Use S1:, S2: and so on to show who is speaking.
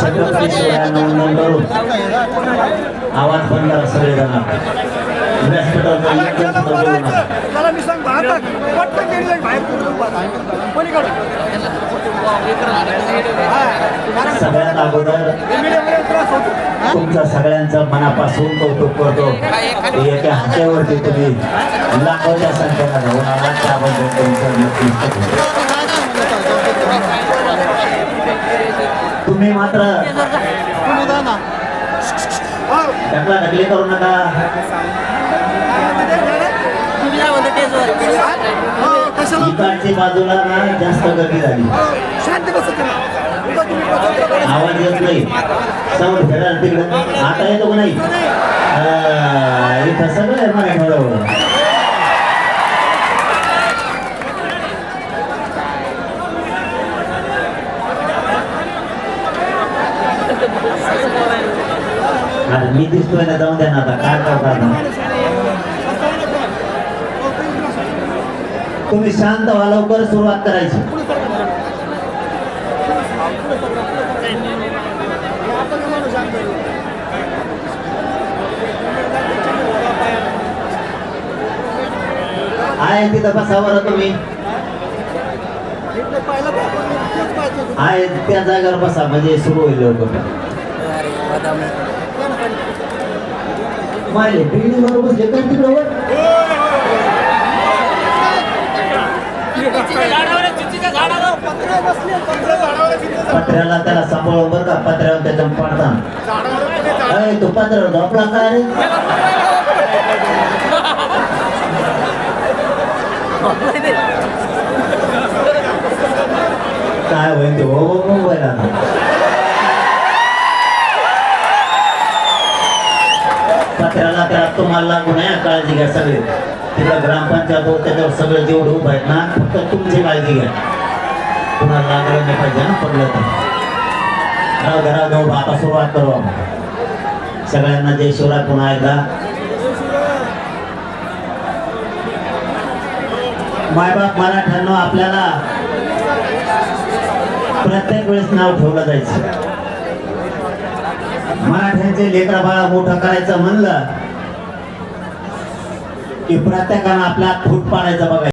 S1: छत्रपती शिवरायांना वंदन करून आवाज बंद करा सगळेजण. सगळ्यात अगोदर तुमचं सगळ्यांचं मनापासून कौतुक करतो. एका हातावरती तुम्ही लाखोच्या संख्येला जाऊन आला त्याबद्दल तुमचं नक्कीच. तुम्ही मात्र ढकला ढकली करू नका. इकडची बाजूला ना जास्त गर्दी झाली, आवाज येत नाही. साऊंड फेडाल तिकडे आता येतो का नाही? इथं सगळं आहे मराठवाड्यावर. अरे मी दिसतोय ना, जाऊन द्या ना आता. काय करतात तुम्ही? शांत व्हा, लवकर सुरुवात करायची. आहे तिथं बसा बरं तुम्ही. आहे त्या जागेवर बसा म्हणजे सुरू होईल लवकर. मायले बिल्डिंग वर बसले काय तिकडं वर? पत्र्याला त्याला सांभाळून बरं का, पत्र्यावर त्याच्या पाडता. तो पत्र्यावर झोपला काय रे? काय होईल ते? हो मोबाईल पत्र्याला त्याला तुम्हाला लागू नये, काळजी घ्या सगळे. तिथं ग्रामपंचायत हो, त्याच्यावर सगळं जेवढं उभं आहेत ना, फक्त तुमची काळजी घ्या. कुणाला लागलं नाही पाहिजे ना, पडलं तर. घरा जाऊ. आता सुरुवात करू आपण. सगळ्यांना जय शिवराय पुन्हा एकदा. मायबाप मराठ्यांनो, आपल्याला प्रत्येक वेळेस नाव ठेवलं जायचं. मराठ्यांचे लेकरा बाळा मोठं करायचं म्हणलं की प्रत्येकानं आपला फूट पाडायचा बघायचं.